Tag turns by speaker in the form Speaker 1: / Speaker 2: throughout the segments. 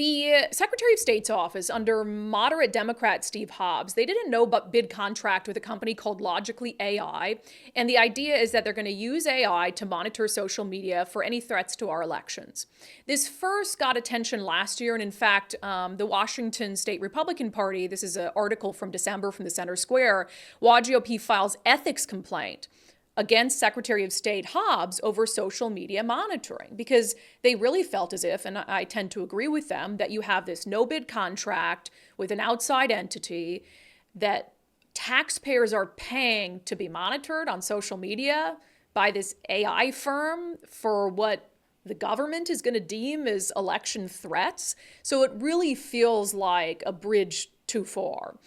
Speaker 1: The Secretary of State's office under moderate Democrat Steve Hobbs, they did a no-bid contract with a company called Logically AI. And the idea is that they're going to use AI to monitor social media for any threats to our elections. This first got attention last year. And in fact, the Washington State Republican Party, this is an article from December from the Center Square, WGOP files ethics complaint against Secretary of State Hobbs over social media monitoring, because they really felt as if, and I tend to agree with them, that you have this no-bid contract with an outside entity that taxpayers are paying to be monitored on social media by this AI firm for what the government is going to deem as election threats. So it really feels like a bridge too far.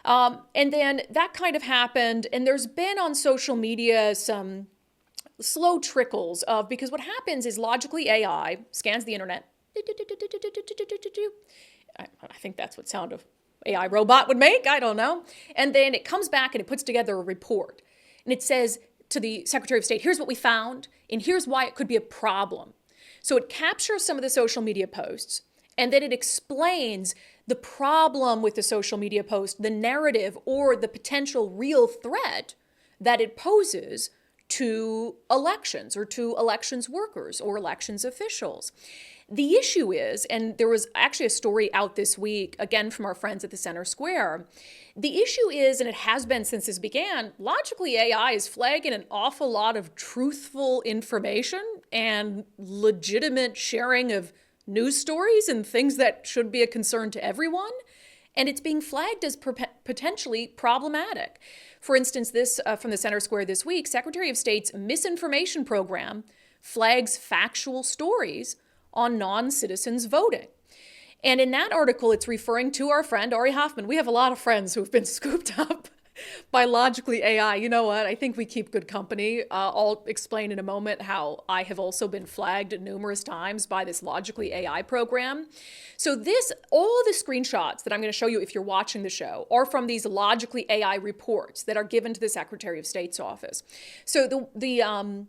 Speaker 1: And then that kind of happened, and there's been on social media some slow trickles of, because what happens is Logically AI scans the internet. I think that's what sound of AI robot would make, I don't know. And then it comes back and it puts together a report. And it says to the Secretary of State, here's what we found, and here's why it could be a problem. So it captures some of the social media posts, and then it explains the problem with the social media post, the narrative or the potential real threat that it poses to elections or to elections workers or elections officials. The issue is, and there was actually a story out this week, again from our friends at the Center Square, the issue is, and it has been since this began, Logically AI is flagging an awful lot of truthful information and legitimate sharing of news stories and things that should be a concern to everyone, and it's being flagged as potentially problematic. For instance, this from the Center Square this week, Secretary of State's misinformation program flags factual stories on non-citizens voting. And in that article, it's referring to our friend Ari Hoffman. We have a lot of friends who have been scooped up by Logically AI. You know what? I think we keep good company. I'll explain in a moment how I have also been flagged numerous times by this Logically AI program. So all the screenshots that I'm going to show you if you're watching the show are from these Logically AI reports that are given to the Secretary of State's office. So the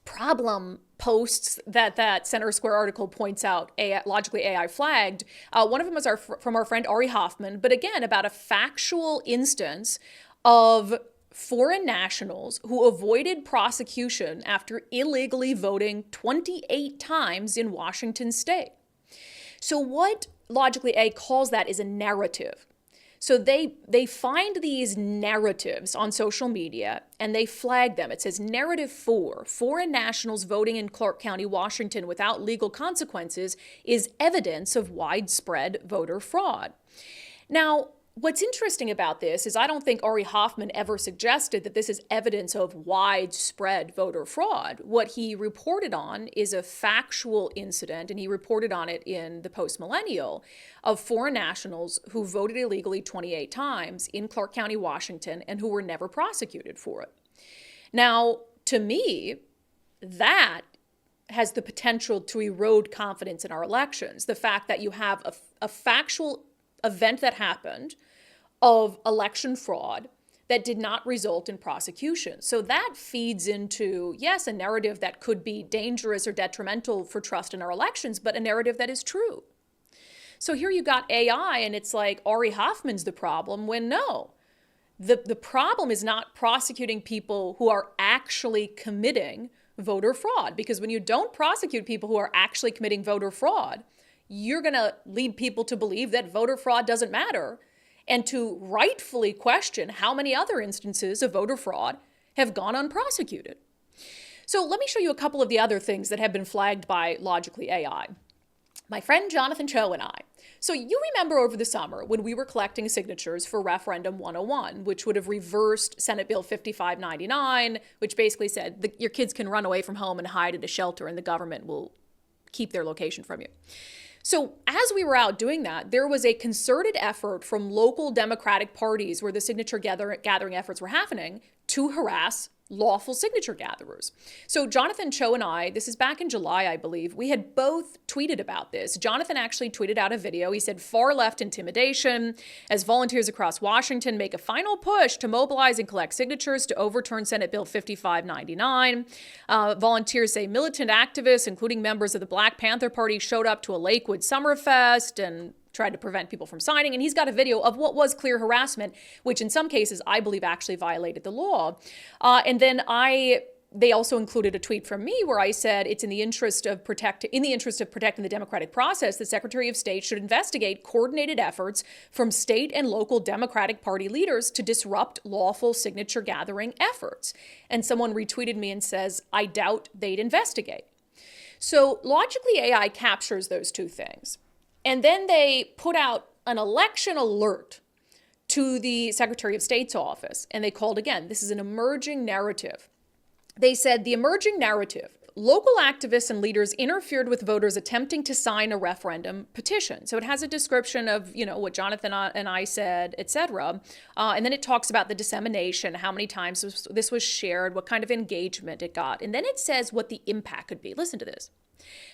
Speaker 1: problem posts that Center Square article points out Logically AI flagged. One of them was from our friend Ari Hoffman, but again, about a factual instance of foreign nationals who avoided prosecution after illegally voting 28 times in Washington state. So what Logically AI calls that is a narrative. So they find these narratives on social media and they flag them. It says narrative 4, foreign nationals voting in Clark County, Washington without legal consequences is evidence of widespread voter fraud. Now, what's interesting about this is I don't think Ari Hoffman ever suggested that this is evidence of widespread voter fraud. What he reported on is a factual incident, and he reported on it in the Post-Millennial, of foreign nationals who voted illegally 28 times in Clark County, Washington, and who were never prosecuted for it. Now, to me, that has the potential to erode confidence in our elections. The fact that you have a factual event that happened of election fraud that did not result in prosecution. So that feeds into, yes, a narrative that could be dangerous or detrimental for trust in our elections, but a narrative that is true. So here you got AI, and it's like Ari Hoffman's the problem, when no. The problem is not prosecuting people who are actually committing voter fraud, because when you don't prosecute people who are actually committing voter fraud, you're going to lead people to believe that voter fraud doesn't matter and to rightfully question how many other instances of voter fraud have gone unprosecuted. So let me show you a couple of the other things that have been flagged by Logically AI. My friend Jonathan Cho and I. So you remember over the summer when we were collecting signatures for Referendum 101, which would have reversed Senate Bill 5599, which basically said your kids can run away from home and hide at a shelter and the government will keep their location from you. So as we were out doing that, there was a concerted effort from local Democratic parties where the signature gathering efforts were happening to harass lawful signature gatherers. So Jonathan Cho and I, this is back in July, I believe, we had both tweeted about this. Jonathan actually tweeted out a video. He said, far left intimidation as volunteers across Washington make a final push to mobilize and collect signatures to overturn Senate Bill 5599. Volunteers say militant activists, including members of the Black Panther Party, showed up to a Lakewood Summerfest and tried to prevent people from signing. And he's got a video of what was clear harassment, which in some cases I believe actually violated the law. And then they also included a tweet from me where I said it's in the interest of protecting the democratic process, the Secretary of State should investigate coordinated efforts from state and local Democratic Party leaders to disrupt lawful signature gathering efforts. And someone retweeted me and says, I doubt they'd investigate. So logically, AI captures those two things. And then they put out an election alert to the Secretary of State's office. And they called, again, this is an emerging narrative. They said the emerging narrative, local activists and leaders interfered with voters attempting to sign a referendum petition. So it has a description of, what Jonathan and I said, etc. And then it talks about the dissemination, how many times this was shared, what kind of engagement it got. And then it says what the impact could be. Listen to this.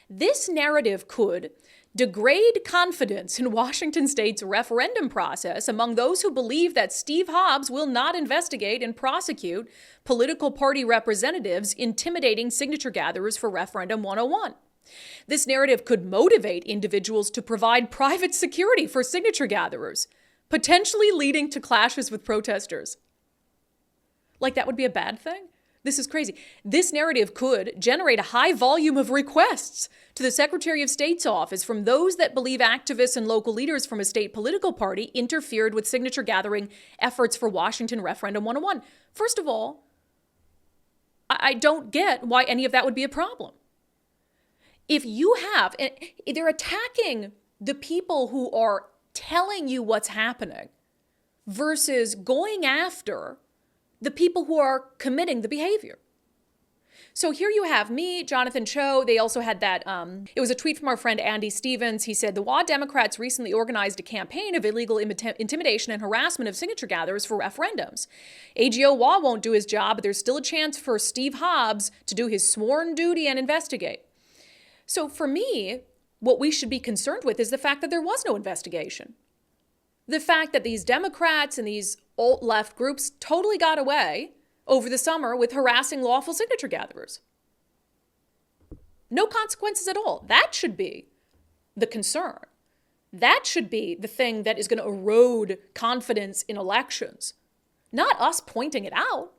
Speaker 1: This narrative could degrade confidence in Washington state's referendum process among those who believe that Steve Hobbs will not investigate and prosecute political party representatives intimidating signature gatherers for Referendum 101. This narrative could motivate individuals to provide private security for signature gatherers, potentially leading to clashes with protesters. Like that would be a bad thing? This is crazy. This narrative could generate a high volume of requests to the Secretary of State's office from those that believe activists and local leaders from a state political party interfered with signature gathering efforts for Washington Referendum 101. First of all, I don't get why any of that would be a problem. If you have, and they're attacking the people who are telling you what's happening versus going after the people who are committing the behavior. So here you have me, Jonathan Cho. They also had that, it was a tweet from our friend Andy Stevens. He said, the WA Democrats recently organized a campaign of illegal intimidation and harassment of signature gatherers for referendums. AGO WA won't do his job, but there's still a chance for Steve Hobbs to do his sworn duty and investigate. So for me, what we should be concerned with is the fact that there was no investigation. The fact that these Democrats and these alt-left groups totally got away over the summer with harassing lawful signature gatherers. No consequences at all. That should be the concern. That should be the thing that is going to erode confidence in elections, not us pointing it out.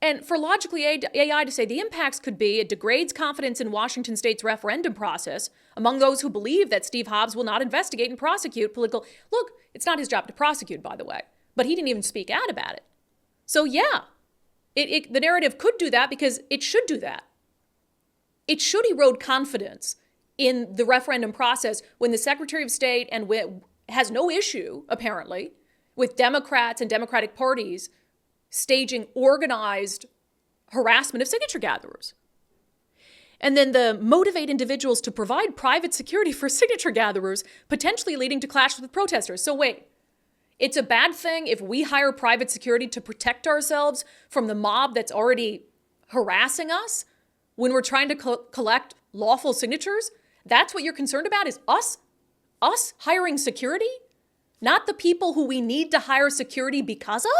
Speaker 1: And for logically AI to say the impacts could be it degrades confidence in Washington state's referendum process among those who believe that Steve Hobbs will not investigate and prosecute political. Look, it's not his job to prosecute, by the way, but he didn't even speak out about it. So yeah, the narrative could do that because it should do that. It should erode confidence in the referendum process when the Secretary of State has no issue, apparently, with Democrats and Democratic parties staging organized harassment of signature gatherers. And then the motivate individuals to provide private security for signature gatherers, potentially leading to clashes with protesters. So wait, it's a bad thing if we hire private security to protect ourselves from the mob that's already harassing us when we're trying to collect lawful signatures? That's what you're concerned about, is us hiring security, not the people who we need to hire security because of?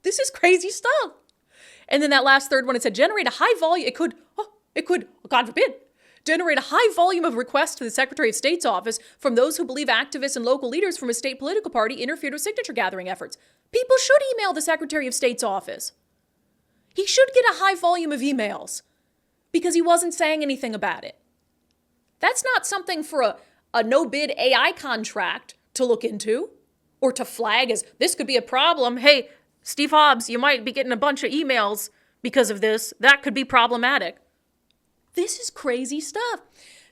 Speaker 1: This is crazy stuff. And then that last third one, it said generate a high volume. It could, God forbid, generate a high volume of requests to the Secretary of State's office from those who believe activists and local leaders from a state political party interfered with signature gathering efforts. People should email the Secretary of State's office. He should get a high volume of emails because he wasn't saying anything about it. That's not something for a no-bid AI contract to look into or to flag as this could be a problem. Hey, Steve Hobbs, you might be getting a bunch of emails because of this. That could be problematic. This is crazy stuff.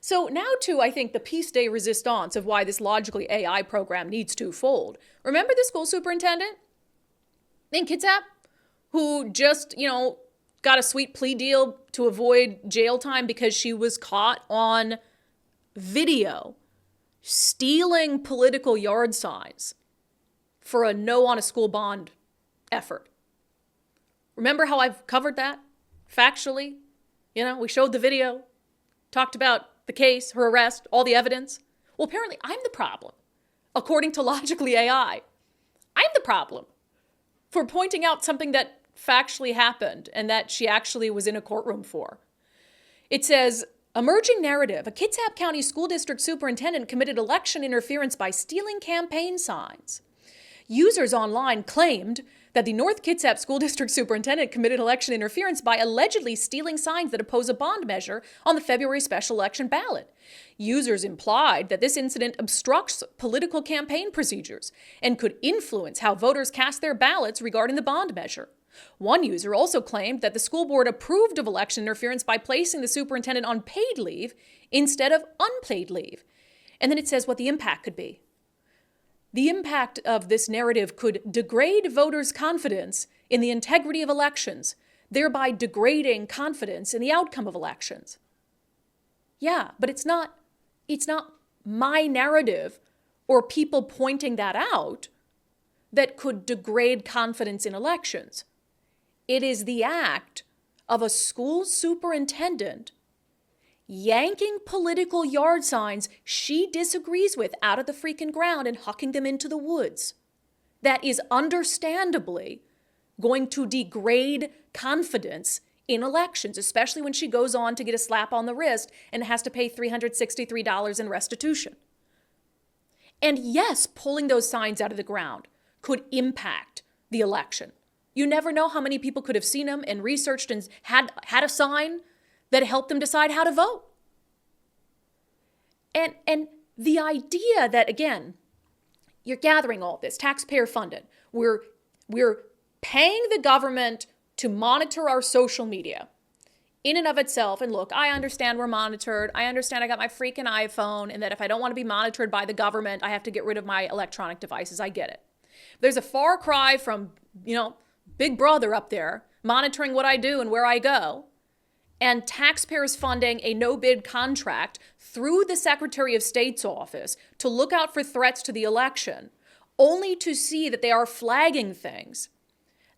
Speaker 1: So now to, I think, the piece de resistance of why this logically AI program needs to fold. Remember the school superintendent in Kitsap who just, got a sweet plea deal to avoid jail time because she was caught on video stealing political yard signs for a no on a school bond effort. Remember how I've covered that factually? We showed the video, talked about the case, her arrest, all the evidence. Well, apparently I'm the problem. According to Logically AI, I'm the problem for pointing out something that factually happened and that she actually was in a courtroom for. It says, emerging narrative, a Kitsap County School District superintendent committed election interference by stealing campaign signs. Users online claimed that the North Kitsap School District superintendent committed election interference by allegedly stealing signs that oppose a bond measure on the February special election ballot. Users implied that this incident obstructs political campaign procedures and could influence how voters cast their ballots regarding the bond measure. One user also claimed that the school board approved of election interference by placing the superintendent on paid leave instead of unpaid leave. And then it says what the impact could be. The impact of this narrative could degrade voters' confidence in the integrity of elections, thereby degrading confidence in the outcome of elections. Yeah, but it's not my narrative or people pointing that out that could degrade confidence in elections. It is the act of a school superintendent yanking political yard signs she disagrees with out of the freaking ground and hucking them into the woods. That is understandably going to degrade confidence in elections, especially when she goes on to get a slap on the wrist and has to pay $363 in restitution. And yes, pulling those signs out of the ground could impact the election. You never know how many people could have seen them and researched and had a sign that helped them decide how to vote. And the idea that, again, you're gathering all this, taxpayer funded. We're paying the government to monitor our social media in and of itself. And look, I understand we're monitored. I understand I got my freaking iPhone and that if I don't want to be monitored by the government, I have to get rid of my electronic devices. I get it. There's a far cry from, Big Brother up there monitoring what I do and where I go, and taxpayers funding a no-bid contract through the Secretary of State's office to look out for threats to the election, only to see that they are flagging things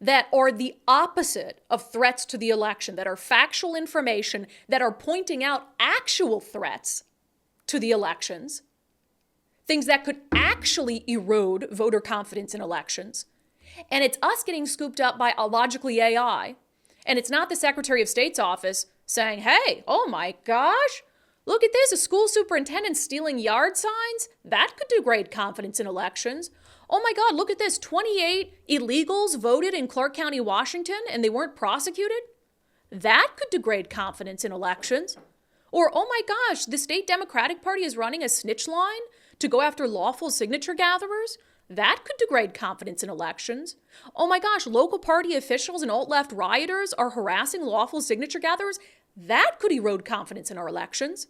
Speaker 1: that are the opposite of threats to the election, that are factual information, that are pointing out actual threats to the elections, things that could actually erode voter confidence in elections. And it's us getting scooped up by Logically AI. And it's not the Secretary of State's office saying, hey, oh my gosh, look at this, a school superintendent stealing yard signs? That could degrade confidence in elections. Oh my God, look at this, 28 illegals voted in Clark County, Washington, and they weren't prosecuted? That could degrade confidence in elections. Or, oh my gosh, the state Democratic Party is running a snitch line to go after lawful signature gatherers? That could degrade confidence in elections. Oh my gosh, local party officials and alt-left rioters are harassing lawful signature gatherers. That could erode confidence in our elections.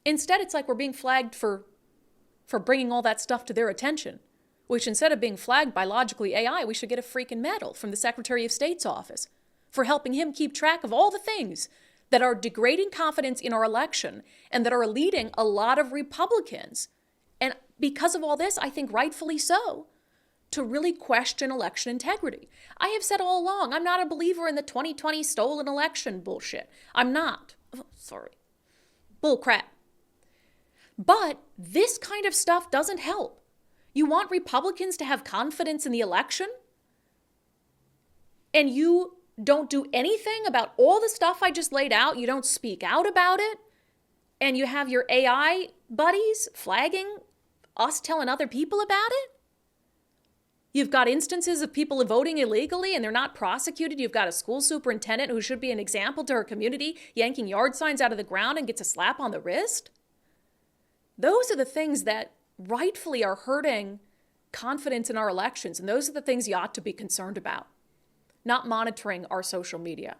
Speaker 1: Instead, it's like we're being flagged for bringing all that stuff to their attention, which instead of being flagged by Logically AI, we should get a freaking medal from the Secretary of State's office for helping him keep track of all the things that are degrading confidence in our election and that are leading a lot of Republicans, and because of all this, I think rightfully so, to really question election integrity. I have said all along, I'm not a believer in the 2020 stolen election bullshit. I'm not. Bull crap. But this kind of stuff doesn't help. You want Republicans to have confidence in the election? And you don't do anything about all the stuff I just laid out? You don't speak out about it? And you have your AI buddies flagging us telling other people about it? You've got instances of people voting illegally and they're not prosecuted. You've got a school superintendent who should be an example to her community yanking yard signs out of the ground and gets a slap on the wrist. Those are the things that rightfully are hurting confidence in our elections. And those are the things you ought to be concerned about, not monitoring our social media.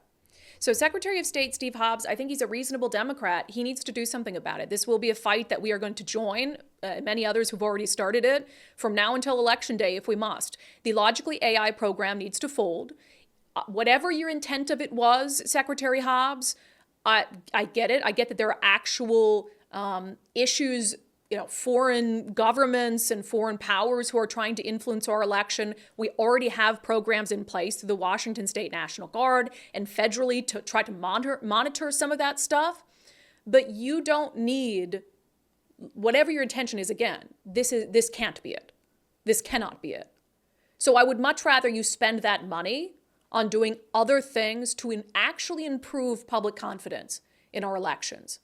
Speaker 1: So Secretary of State Steve Hobbs, I think he's a reasonable Democrat. He needs to do something about it. This will be a fight that we are going to join, many others who've already started it, from now until Election Day if we must. The Logically AI program needs to fold. Whatever your intent of it was, Secretary Hobbs, I get it. I get that there are actual issues foreign governments and foreign powers who are trying to influence our election. We already have programs in place through the Washington State National Guard and federally to try to monitor some of that stuff. But you don't need, whatever your intention is, again, this can't be it. This cannot be it. So I would much rather you spend that money on doing other things to actually improve public confidence in our elections.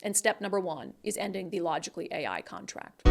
Speaker 1: And step number 1 is ending the logically AI contract.